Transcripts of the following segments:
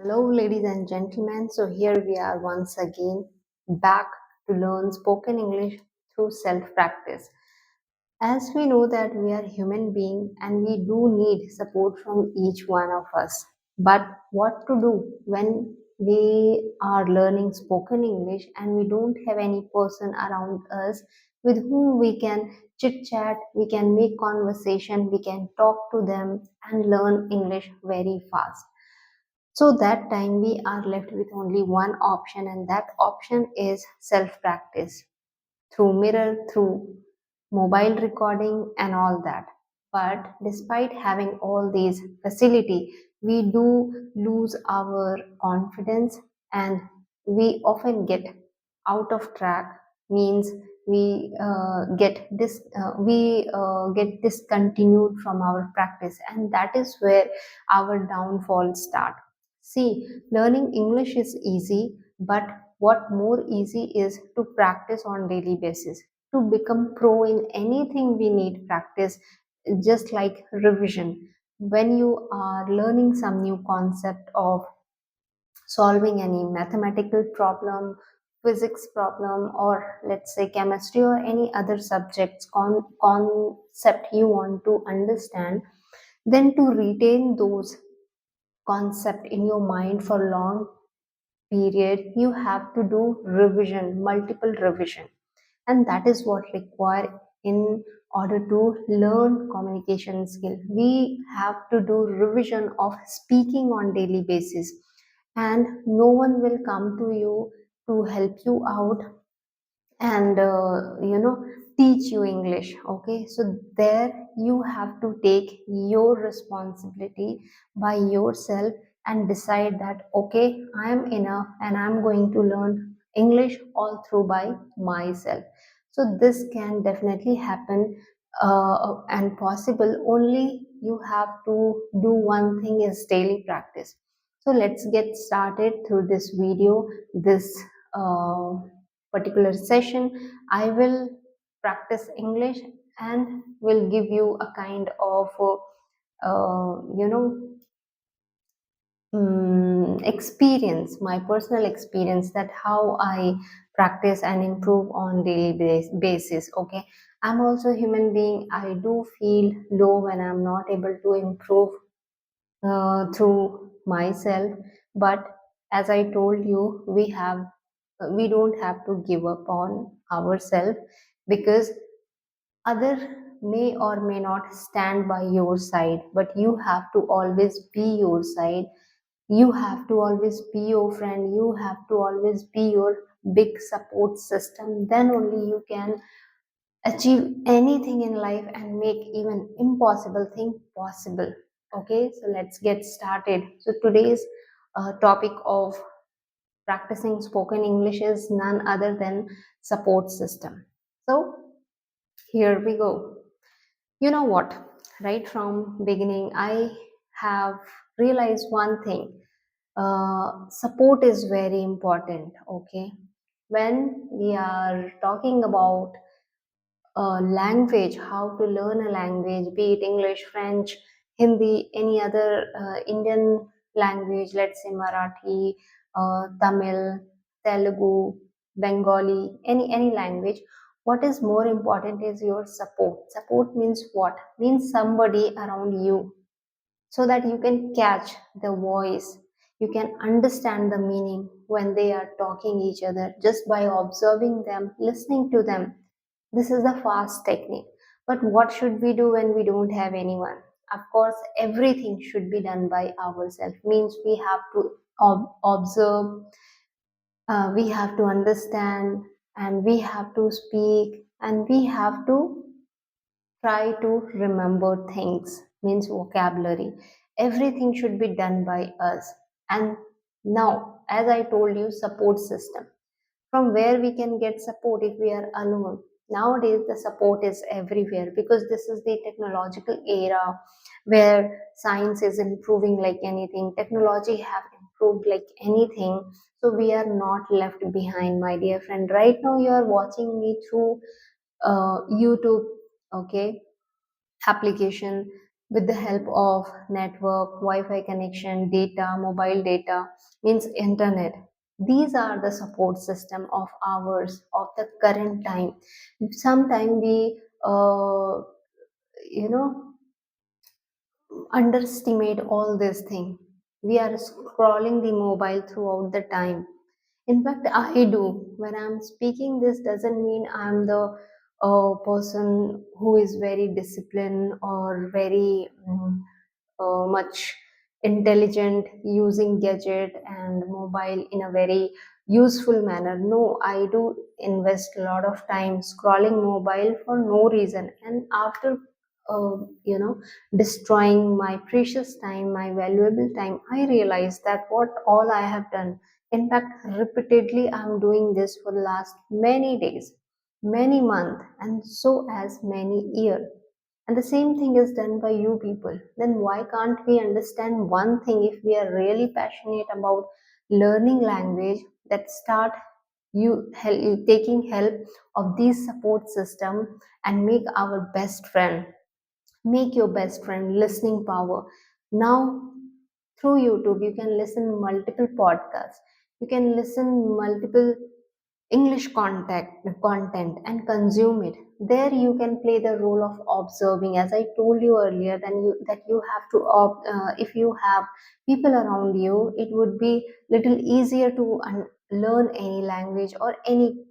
Hello, ladies and gentlemen. So, here we are once again back to learn spoken English through self practice. As we know that we are human beings and we do need support from each one of us. But what to do when we are learning spoken English and we don't have any person around us with whom we can chit chat, we can make conversation, we can talk to them and learn English very fast. So that time we are left with only one option, and that option is self practice through mirror, through mobile recording, and all that. But despite having all these facility, we do lose our confidence and we often get out of track. Means we get discontinued from our practice, and that is where our downfall start. See, learning English is easy, but what more easy is to practice on daily basis. To become pro in anything we need practice, just like revision. When you are learning some new concept of solving any mathematical problem, physics problem, or let's say chemistry or any other subjects concept you want to understand, then to retain those concept in your mind for long period, you have to do revision, multiple revision, and that is what required in order to learn communication skill. We have to do revision of speaking on daily basis, and no one will come to you to help you out and teach you English. Okay, so there you have to take your responsibility by yourself and decide that okay, I am enough and I'm going to learn English all through by myself. So this can definitely happen, and possible only you have to do one thing is daily practice. So let's get started through this video, this uh, particular session. I will practice English and will give you a kind of you know experience, my personal experience, that how I practice and improve on daily basis. Okay, I'm also a human being. I do feel low when I'm not able to improve through myself, but as I told you, we don't have to give up on ourselves, because other may or may not stand by your side, but you have to always be your side. You have to always be your friend. You have to always be your big support system. Then only you can achieve anything in life and make even impossible thing possible. Okay, so let's get started. So today's topic of practicing spoken English is none other than support system. So here we go. You know what? Right from beginning, I have realized one thing. Support is very important. Okay, when we are talking about language, how to learn a language, be it English, French, Hindi, any other Indian language, let's say Marathi, Tamil, Telugu, Bengali, any language. What is more important is your support. Support means what? Means somebody around you, so that you can catch the voice, you can understand the meaning when they are talking each other just by observing them, listening to them. This is the fast technique. But what should we do when we don't have anyone? Of course, everything should be done by ourselves. Means we have to observe, we have to understand, and we have to speak, and we have to try to remember things. Means vocabulary, everything should be done by us. And now, as I told you, support system, from where we can get support if we are alone. Nowadays the support is everywhere, because this is the technological era where science is improving like anything, technology have improved like anything. So we are not left behind, my dear friend. Right now you are watching me through YouTube, okay, application. with the help of network, Wi-Fi connection, data, mobile data, means internet. These are the support system of ours of the current time. Sometimes we, you know, underestimate all this thing. We are scrolling the mobile throughout the time. In fact, I do. When I'm speaking, this doesn't mean I'm the person who is very disciplined or very much intelligent using gadget and mobile in a very useful manner. No, I do invest a lot of time scrolling mobile for no reason, and after uh, you know destroying my precious time, my valuable time, I realize that what all I have done. In fact, repeatedly I'm doing this for the last many days, many months, and so as many years, and the same thing is done by you people. Then why can't we understand one thing? If we are really passionate about learning language, that start taking help of these support system and make our best friend, make your best friend listening power. Now through YouTube you can listen multiple podcasts, you can listen multiple English content and consume it. There you can play the role of observing. As I told you earlier, then that you have to if you have people around you, it would be little easier to learn any language or any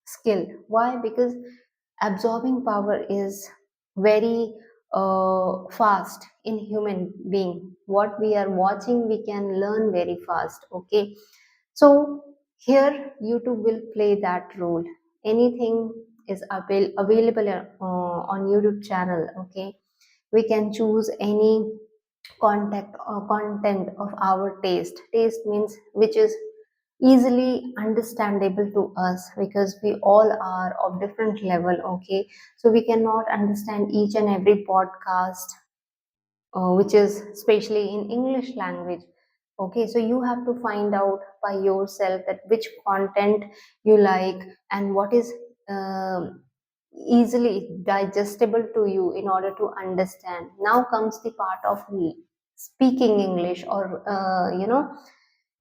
skill. Why? Because absorbing power is very fast in human being. What we are watching, we can learn very fast. Okay, so here YouTube will play that role. Anything is available on YouTube channel. Okay, we can choose any content of our taste. Taste means which is easily understandable to us, because we all are of different level. Okay, so we cannot understand each and every podcast which is especially in English language. Okay, so you have to find out by yourself that which content you like and what is easily digestible to you in order to understand. Now comes the part of speaking English, or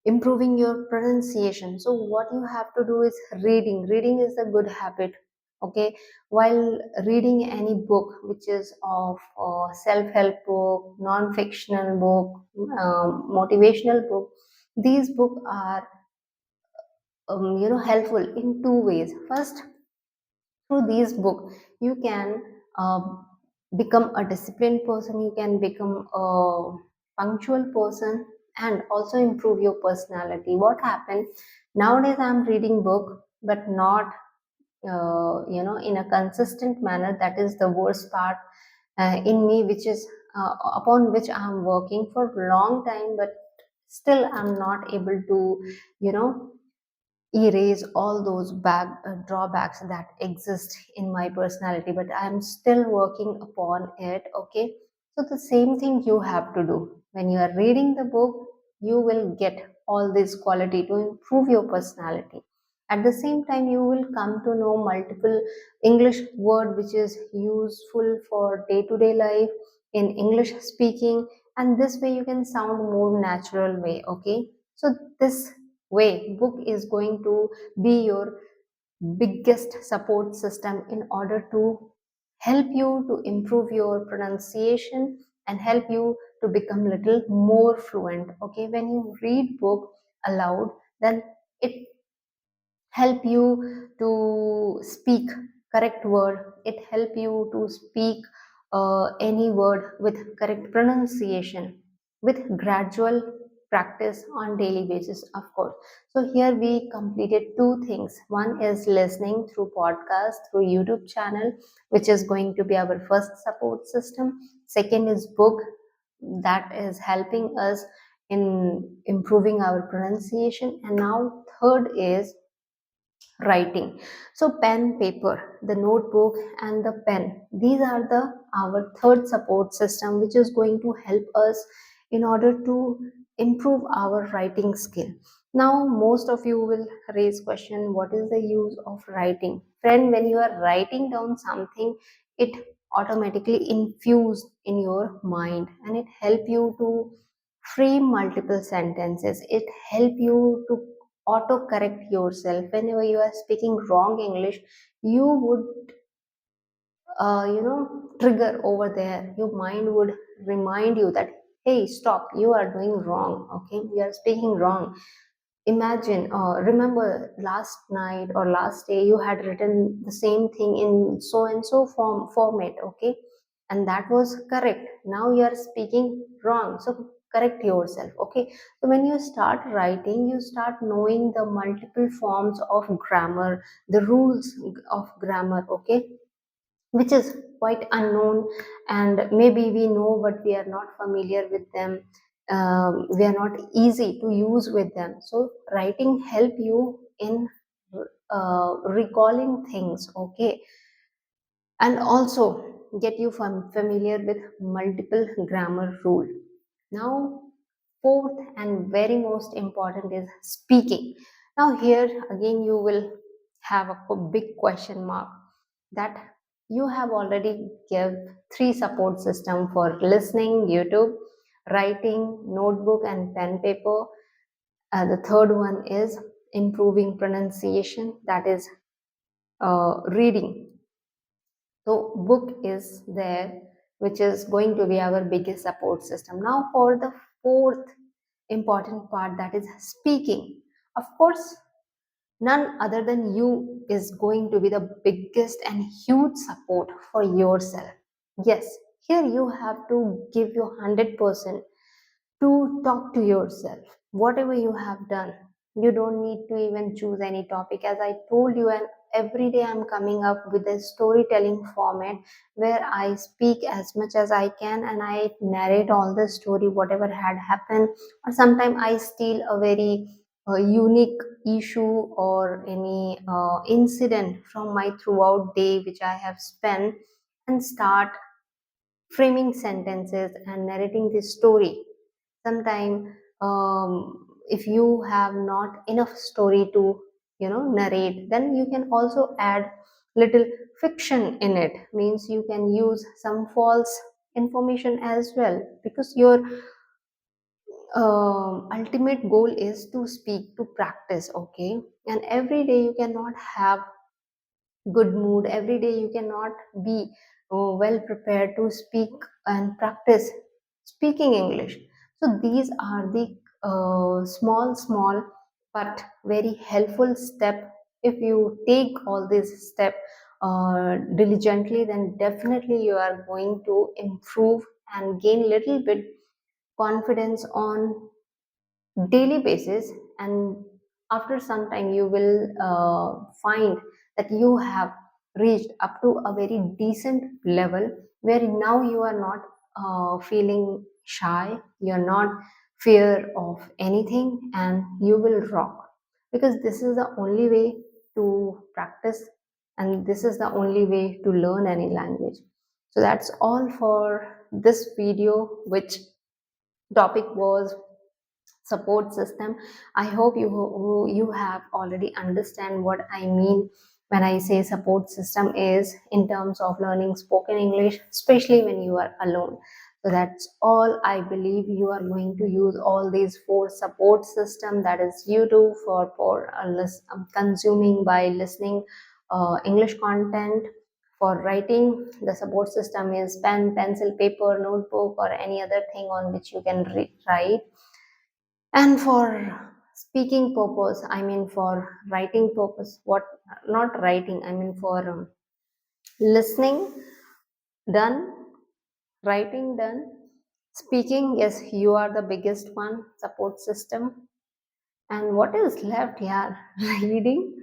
improving your pronunciation. So what you have to do is reading. Reading is a good habit. Okay, while reading any book which is of self-help book, non-fictional book, motivational book, these books are helpful in two ways. First, through these book you can uh, become a disciplined person, you can become a punctual person, and also improve your personality. What happened nowadays, I'm reading book but not in a consistent manner. That is the worst part in me, which is upon which I'm working for long time, but still I'm not able to you know erase all those drawbacks that exist in my personality, but I'm still working upon it. Okay, so the same thing you have to do. When you are reading the book, you will get all this quality to improve your personality. At the same time, you will come to know multiple English word which is useful for day to day life in English speaking, and this way you can sound more natural way. Okay, so this way book is going to be your biggest support system in order to help you to improve your pronunciation and help you to become little more fluent. Okay, when you read book aloud, then it help you to speak correct word, it help you to speak any word with correct pronunciation, with gradual practice on daily basis, of course. So here we completed two things. One is listening through podcast, through YouTube channel, which is going to be our first support system. Second is book, that is helping us in improving our pronunciation. And now third is writing. So pen, paper, the notebook, and the pen, these are the our third support system which is going to help us in order to improve our writing skill. Now most of you will raise question, what is the use of writing? Friend, when you are writing down something, it automatically infused in your mind, and it help you to frame multiple sentences. It help you to auto correct yourself whenever you are speaking wrong English. You would trigger over there. Your mind would remind you that, hey, stop, you are doing wrong. Okay, you are speaking wrong. Imagine, remember last night or last day you had written the same thing in so and so format. Okay, and that was correct. Now you are speaking wrong, so correct yourself. Okay, so when you start writing, you start knowing the multiple forms of grammar, the rules of grammar. Okay, which is quite unknown, and maybe we know but we are not familiar with them. We are not easy to use with them. So writing help you in recalling things. Okay, and also get you familiar with multiple grammar rule. Now, fourth and very most important is speaking. Now here again you will have a big question mark, that you have already give three support system for listening, YouTube, writing, notebook and pen paper. The third one is improving pronunciation, that is reading. So book is there, which is going to be our biggest support system. Now for the fourth important part, that is speaking. Of course, none other than you is going to be the biggest and huge support for yourself. Yes, here you have to give your 100% to talk to yourself. Whatever you have done, you don't need to even choose any topic. As I told you, and every day I'm coming up with a storytelling format where I speak as much as I can and I narrate all the story, whatever had happened, or sometimes I steal a very unique issue or any incident from my throughout day which I have spent, and start framing sentences and narrating this story. Sometimes if you have not enough story to narrate, then you can also add little fiction in it. Means you can use some false information as well, because your ultimate goal is to speak, to practice. Okay, and every day you cannot have good mood. Every day you cannot be well prepared to speak and practice speaking English. So these are the small but very helpful step. If you take all these step diligently, then definitely you are going to improve and gain little bit confidence on daily basis. And after some time you will find that you have reached up to a very decent level, where now you are not feeling shy, you're not fear of anything, and you will rock, because this is the only way to practice, and this is the only way to learn any language. So that's all for this video, which topic was support system. I hope you have already understand what I mean when I say support system is in terms of learning spoken English, especially when you are alone. So that's all. I believe you are going to use all these four support system, that is YouTube for consuming by listening English content. For writing, the support system is pen, pencil, paper, notebook, or any other thing on which you can write. And for speaking purpose, I mean for writing purpose, what, not writing, I mean for listening, done, writing done, speaking, yes, you are the biggest one support system. And what is left? Yeah, reading,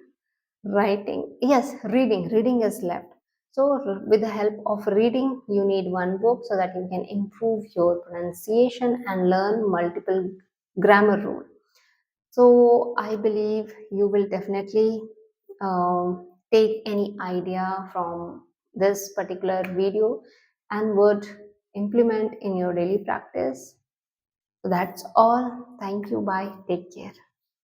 writing, yes, reading is left. So with the help of reading, you need one book so that you can improve your pronunciation and learn multiple grammar rules. So I believe you will definitely take any idea from this particular video and would implement in your daily practice. So that's all. Thank you. Bye. Take care.